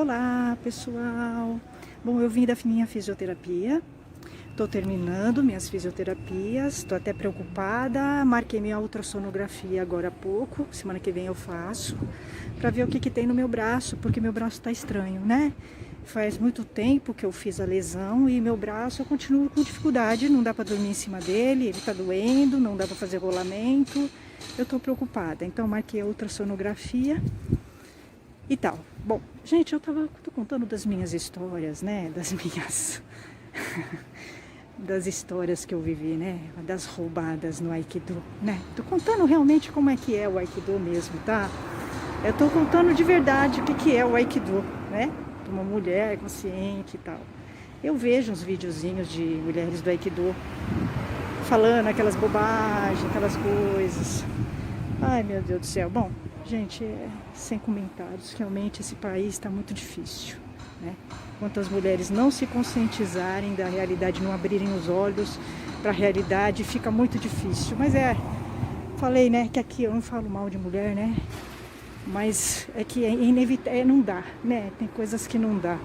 Olá, pessoal! Bom, eu vim da minha fisioterapia, estou terminando minhas fisioterapias, estou até preocupada, marquei minha ultrassonografia agora há pouco, semana que vem eu faço, para ver o que tem no meu braço, porque meu braço está estranho, né? Faz muito tempo que eu fiz a lesão e meu braço eu continuo com dificuldade, não dá para dormir em cima dele, ele está doendo, não dá para fazer rolamento, eu estou preocupada, então marquei a ultrassonografia e tal. Bom, gente, tô contando das minhas histórias, né, das histórias que eu vivi, né, das roubadas no Aikido, né, tô contando realmente como é que é o Aikido mesmo, tá? Eu tô contando de verdade o que é o Aikido, né, de uma mulher consciente e tal. Eu vejo uns videozinhos de mulheres do Aikido falando aquelas bobagens, aquelas coisas. Ai, meu Deus do céu. Bom, gente, sem comentários, realmente esse país está muito difícil, né? Enquanto as mulheres não se conscientizarem da realidade, não abrirem os olhos para a realidade, fica muito difícil. Mas falei, né, que aqui eu não falo mal de mulher, né? Mas é que é inevitável, não dá, né? Tem coisas que não dá.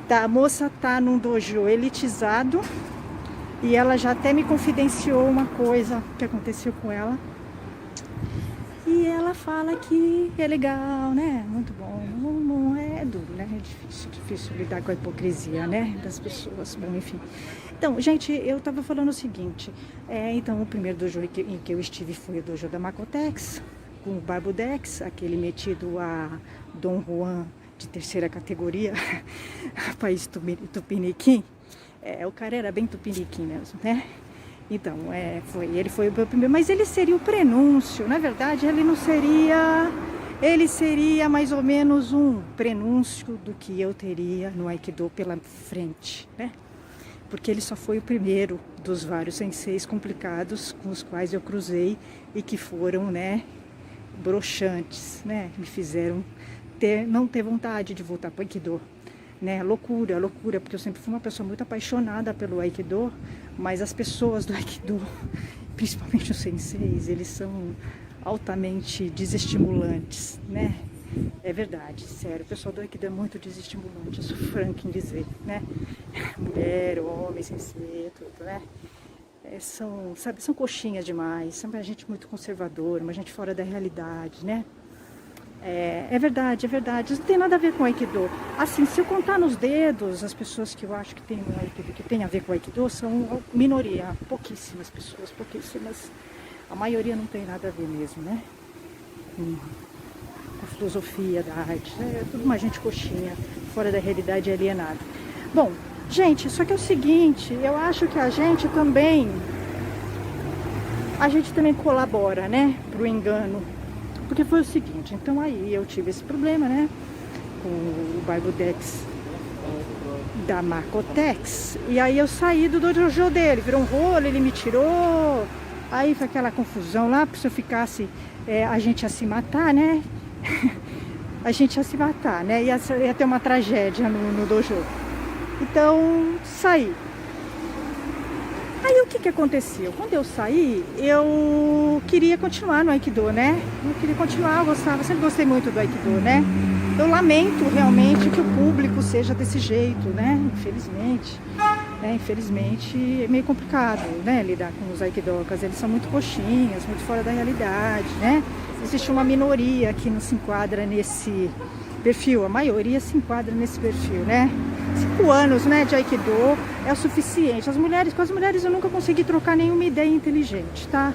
Tá, a moça tá num dojo elitizado e ela já até me confidenciou uma coisa que aconteceu com ela. E ela fala que é legal, né? Muito bom. Não é duro, né? É difícil lidar com a hipocrisia, né? Das pessoas. Bom, enfim. Então, gente, eu tava falando o seguinte. Então, o primeiro dojo em que eu estive foi o dojo da Makotex, com o Barbudex, aquele metido a Dom Juan de terceira categoria, país tupiniquim. O cara era bem tupiniquim mesmo, né? Então, ele foi o meu primeiro, mas ele seria o prenúncio, na verdade ele seria mais ou menos um prenúncio do que eu teria no Aikido pela frente, né? Porque ele só foi o primeiro dos vários senseis complicados com os quais eu cruzei e que foram, né, broxantes, né? Me fizeram não ter vontade de voltar para o Aikido. Né, loucura, porque eu sempre fui uma pessoa muito apaixonada pelo Aikido, mas as pessoas do Aikido, principalmente os senseis, eles são altamente desestimulantes, né? É verdade, sério, o pessoal do Aikido é muito desestimulante, eu sou franca em dizer, né? Mulher, homem, sensei, tudo, né? São coxinhas demais, são uma gente muito conservadora, uma gente fora da realidade, né? É verdade, isso não tem nada a ver com o Aikido. Assim, se eu contar nos dedos, as pessoas que eu acho que tem no Aikido, que tem a ver com o Aikido, são minoria, pouquíssimas pessoas, pouquíssimas. A maioria não tem nada a ver mesmo, né? Com a filosofia da arte, é tudo uma gente coxinha, fora da realidade alienada. Bom, gente, só que é o seguinte, eu acho que a gente também colabora, né, pro engano. Porque foi o seguinte, então aí eu tive esse problema, né, com o Barbudex da Makotex, e aí eu saí do dojo dele, virou um rolo, ele me tirou, aí foi aquela confusão lá, porque se eu ficasse, a gente ia se matar, né, a gente ia se matar, né, ia ter uma tragédia no dojo, então saí. Aí o que aconteceu? Quando eu saí, eu queria continuar no Aikido, né? Eu queria continuar, eu gostava, sempre gostei muito do Aikido, né? Eu lamento realmente que o público seja desse jeito, né? Infelizmente. Infelizmente é meio complicado, né? Lidar com os Aikidokas, eles são muito coxinhas, muito fora da realidade, né? Existe uma minoria que não se enquadra nesse perfil, a maioria se enquadra nesse perfil, né? 5 anos, né, de Aikido é o suficiente. Com as mulheres eu nunca consegui trocar nenhuma ideia inteligente, tá?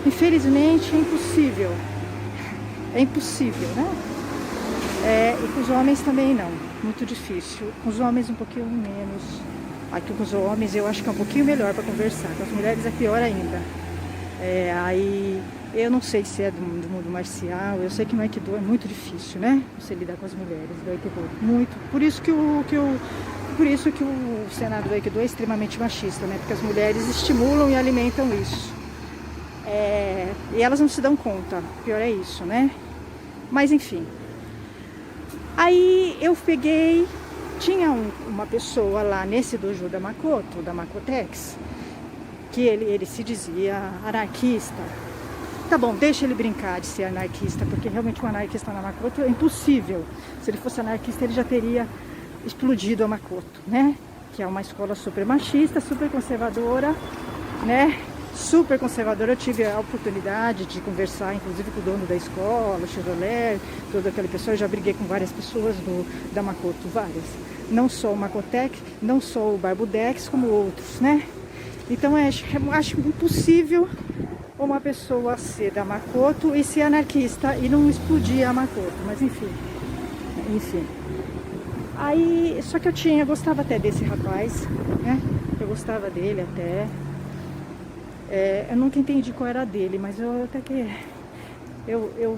Infelizmente é impossível. É impossível, né? E com os homens também não. Muito difícil. Com os homens um pouquinho menos. Aqui com os homens eu acho que é um pouquinho melhor para conversar. Com as mulheres é pior ainda. Aí eu não sei se é do mundo marcial. Eu sei que no Aikido é muito difícil, né? Você lidar com as mulheres do Aikido. Muito. Por isso que o cenário do Aikido é extremamente machista, né? Porque as mulheres estimulam e alimentam isso. E elas não se dão conta. Pior é isso, né? Mas enfim. Aí eu peguei, tinha uma pessoa lá nesse dojo da Makotex, que ele se dizia anarquista. Tá bom, deixa ele brincar de ser anarquista, porque realmente um anarquista na Makoto é impossível. Se ele fosse anarquista, ele já teria explodido a Makoto, né? Que é uma escola super machista, super conservadora, né? Super conservadora. Eu tive a oportunidade de conversar, inclusive, com o dono da escola, o Chevrolet, todo aquele pessoal. Eu já briguei com várias pessoas da Makoto, várias. Não só o Makotec, não só o Barbudex, como outros, né? Então, eu acho impossível uma pessoa ser da Makoto e ser anarquista e não explodir a Makoto, mas enfim. Aí, só que eu gostava até desse rapaz, né? Eu gostava dele até. Eu nunca entendi qual era dele, mas eu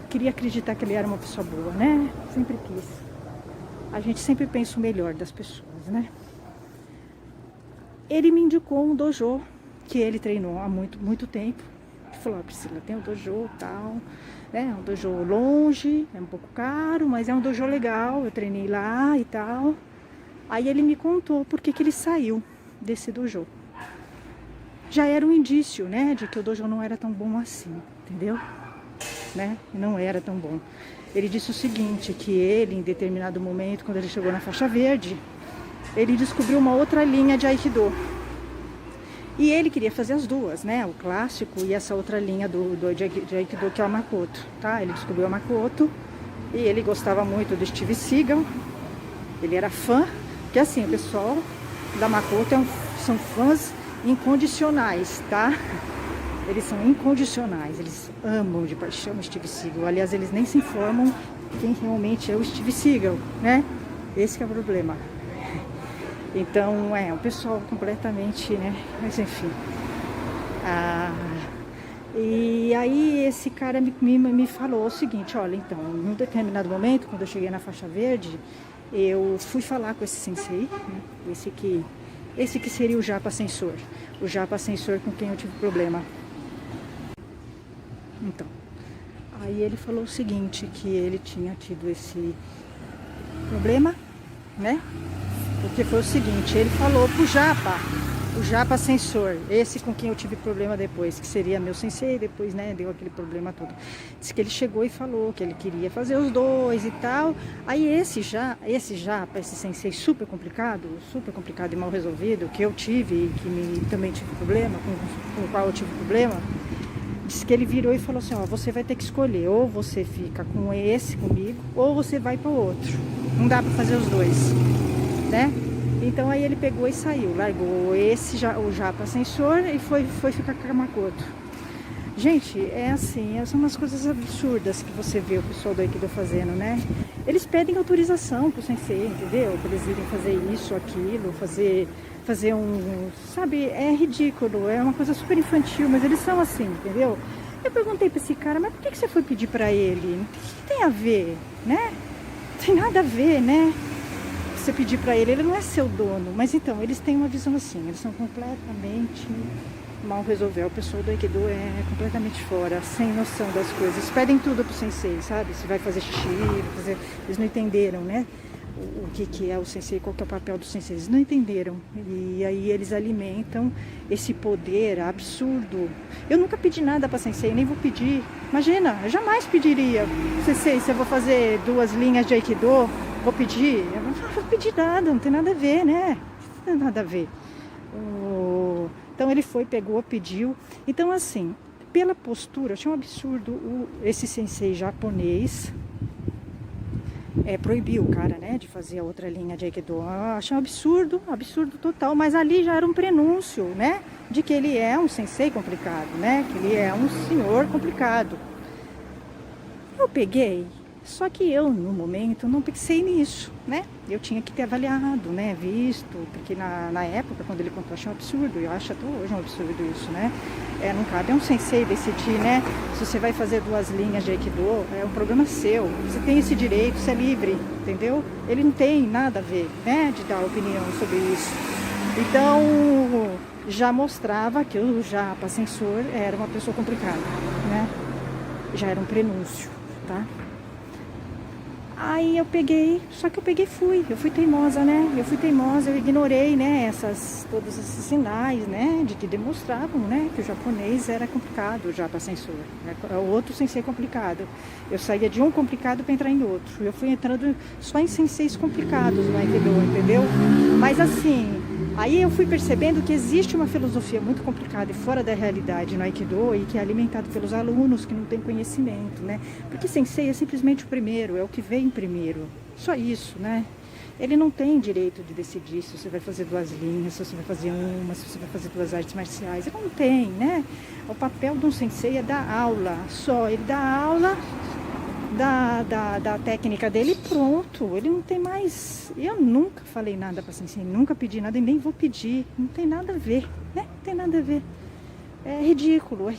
queria acreditar que ele era uma pessoa boa, né? Sempre quis. A gente sempre pensa o melhor das pessoas, né? Ele me indicou um dojo que ele treinou há muito tempo. Ele falou, Priscila, tem um dojo tal, né? É um dojo longe, é um pouco caro, mas é um dojo legal, eu treinei lá e tal. Aí ele me contou por que ele saiu desse dojo. Já era um indício, né, de que o dojo não era tão bom assim, entendeu? Né? Não era tão bom. Ele disse o seguinte, que ele, em determinado momento, quando ele chegou na faixa verde, ele descobriu uma outra linha de Aikido. E ele queria fazer as duas, né? O clássico e essa outra linha de Aikido, que é a Makoto, tá? Ele descobriu a Makoto e ele gostava muito do Steve Seagal. Ele era fã, porque assim, o pessoal da Makoto são fãs incondicionais, tá? Eles são incondicionais, eles amam de paixão o Steve Seagal. Aliás, eles nem se informam quem realmente é o Steve Seagal, né? Esse que é o problema. Então, um pessoal completamente, né? Mas enfim. E aí esse cara me falou o seguinte, olha, então, em um determinado momento, quando eu cheguei na faixa verde, eu fui falar com esse sensei, né? Esse que seria o Japa Sensor. O Japa Sensor com quem eu tive problema. Então, aí ele falou o seguinte, que ele tinha tido esse problema, né? Porque foi o seguinte, ele falou pro Japa, o Japa Sensor, esse com quem eu tive problema depois, que seria meu sensei, depois, né, deu aquele problema todo. Disse que ele chegou e falou que ele queria fazer os dois e tal. Aí esse Japa, esse sensei super complicado e mal resolvido, que eu tive e que também tive problema, com o qual eu tive problema, disse que ele virou e falou assim, ó, você vai ter que escolher, ou você fica com esse comigo, ou você vai para o outro. Não dá para fazer os dois, né? Então aí ele pegou e saiu, largou o Japa Sensor e foi ficar com a Makoto. Gente, é assim, são umas coisas absurdas que você vê o pessoal do Aikido fazendo, né? Eles pedem autorização pro sensei, entendeu? Pra eles irem fazer isso, aquilo, fazer sabe, é ridículo, é uma coisa super infantil, mas eles são assim, entendeu? Eu perguntei pra esse cara, mas por que você foi pedir pra ele? O que tem a ver, né? Não tem nada a ver, né? Você pedir pra ele não é seu dono. Mas então, eles têm uma visão assim, eles são completamente mal resolver. O pessoal do Aikido é completamente fora, sem noção das coisas. Pedem tudo pro sensei, sabe? Se vai fazer xixi, eles não entenderam, né? O que é o sensei, qual que é o papel do sensei. Eles não entenderam. E aí eles alimentam esse poder absurdo. Eu nunca pedi nada pra sensei, nem vou pedir. Imagina, eu jamais pediria. Sensei, se eu vou fazer 2 linhas de Aikido, vou pedir? Eu não vou pedir nada, não tem nada a ver, né? Não tem nada a ver. Então ele foi, pegou, pediu. Então assim, pela postura, eu achei um absurdo esse sensei japonês proibiu o cara, né, de fazer a outra linha de Aikido. Eu achei um absurdo total, mas ali já era um prenúncio, né, de que ele é um sensei complicado, né, que ele é um senhor complicado. Eu peguei, só que eu, no momento, não pensei nisso, né? Eu tinha que ter avaliado, né? Visto, porque na época, quando ele contou, eu achei um absurdo. Eu acho até hoje um absurdo isso, né? Não cabe a um sensei decidir, né? Se você vai fazer 2 linhas de Aikido, é um problema seu. Você tem esse direito, você é livre, entendeu? Ele não tem nada a ver, né? De dar opinião sobre isso. Então, já mostrava que o Japa Sensor era uma pessoa complicada, né? Já era um prenúncio, tá? Aí eu peguei, só que eu fui teimosa, né? Eu fui teimosa, eu ignorei, né, todos esses sinais, né, de que demonstravam, né, que o japonês era complicado já para sensor, né? O outro sensei complicado. Eu saía de um complicado para entrar em outro. Eu fui entrando só em senseis complicados no Aikido, entendeu? Mas assim, aí eu fui percebendo que existe uma filosofia muito complicada e fora da realidade no Aikido e que é alimentado pelos alunos que não têm conhecimento, né? Porque sensei é simplesmente o primeiro, é o que vem primeiro. Só isso, né? Ele não tem direito de decidir se você vai fazer 2 linhas, se você vai fazer uma, se você vai fazer 2 artes marciais. Ele não tem, né? O papel de um sensei é dar aula, só. Ele dá aula da técnica dele e pronto. Ele não tem mais... Eu nunca falei nada para sensei, nunca pedi nada e nem vou pedir. Não tem nada a ver, né? Não tem nada a ver. É ridículo,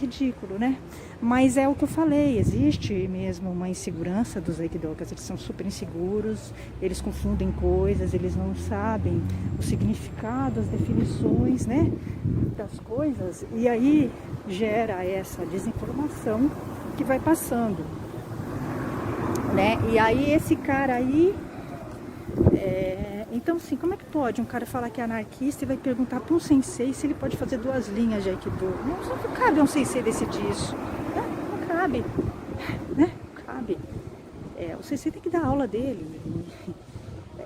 né? Mas é o que eu falei, existe mesmo uma insegurança dos aikidokas, eles são super inseguros, eles confundem coisas, eles não sabem o significado, as definições, né, das coisas, e aí gera essa desinformação que vai passando, né? E aí esse cara aí, então assim, como é que pode um cara falar que é anarquista e vai perguntar para um sensei se ele pode fazer 2 linhas de aikido? Não cabe a um sensei decidir isso, né? Não cabe, né? Não cabe. O sensei tem que dar aula dele.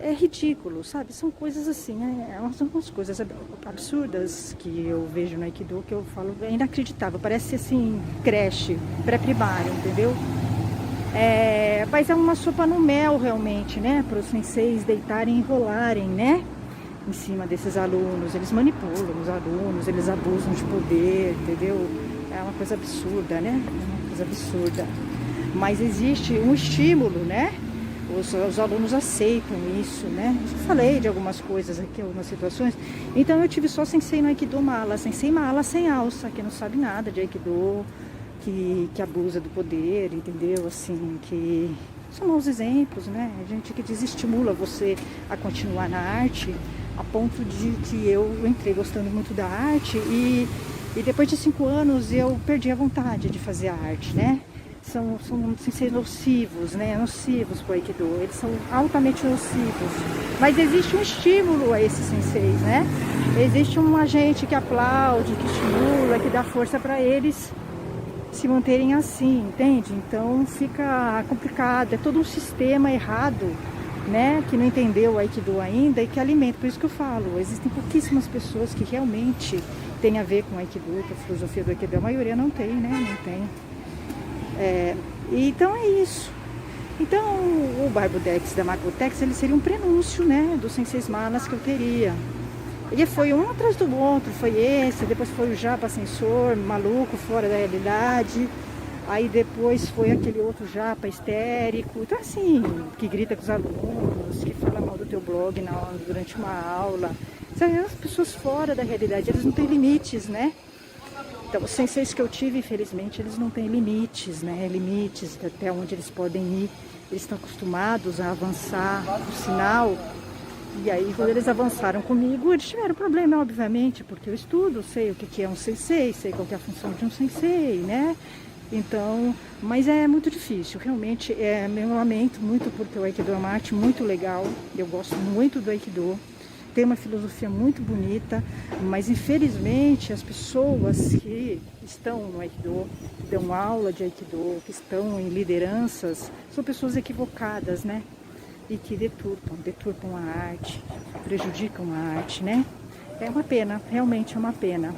É ridículo, sabe? São coisas assim, são umas coisas absurdas que eu vejo no aikido que eu falo, é inacreditável, parece assim, creche, pré-primário, entendeu? Mas é uma sopa no mel realmente, né? Para os senseis deitarem e enrolarem, né? Em cima desses alunos. Eles manipulam os alunos, eles abusam de poder, entendeu? É uma coisa absurda, né? É uma coisa absurda. Mas existe um estímulo, né? Os alunos aceitam isso, né? Eu falei de algumas coisas aqui, algumas situações. Então eu tive só sensei no Aikido mala, sem alça, que não sabe nada de Aikido. Que abusa do poder, entendeu? Assim, que são maus exemplos, né? Gente que desestimula você a continuar na arte, a ponto de que eu entrei gostando muito da arte e depois de 5 anos eu perdi a vontade de fazer a arte, né? São senseis nocivos, né? Nocivos pro Aikido, eles são altamente nocivos. Mas existe um estímulo a esses senseis, né? Existe um agente que aplaude, que estimula, que dá força para eles se manterem assim, entende? Então fica complicado, é todo um sistema errado, né, que não entendeu o Aikido ainda e que alimenta, por isso que eu falo, existem pouquíssimas pessoas que realmente têm a ver com o Aikido, com a filosofia do Aikido, a maioria não tem, né, não tem. Então é isso. Então o Barbudex da Magotex, ele seria um prenúncio, né, dos senseis malas que eu teria. E foi um atrás do outro, foi esse, depois foi o Japa Sensor, maluco, fora da realidade. Aí depois foi aquele outro Japa histérico, então assim, que grita com os alunos, que fala mal do teu blog durante uma aula. Sabe, as pessoas fora da realidade, eles não têm limites, né? Então os senseis que eu tive, infelizmente, eles não têm limites, né? Limites até onde eles podem ir. Eles estão acostumados a avançar o sinal. E aí, quando eles avançaram comigo, eles tiveram problema, obviamente, porque eu estudo, sei o que é um sensei, sei qual que é a função de um sensei, né? Então, mas é muito difícil, realmente, eu lamento muito, porque o Aikido é uma arte muito legal, eu gosto muito do Aikido, tem uma filosofia muito bonita, mas infelizmente as pessoas que estão no Aikido, que dão aula de Aikido, que estão em lideranças, são pessoas equivocadas, né? E que deturpam a arte, prejudicam a arte, né? É uma pena, realmente é uma pena.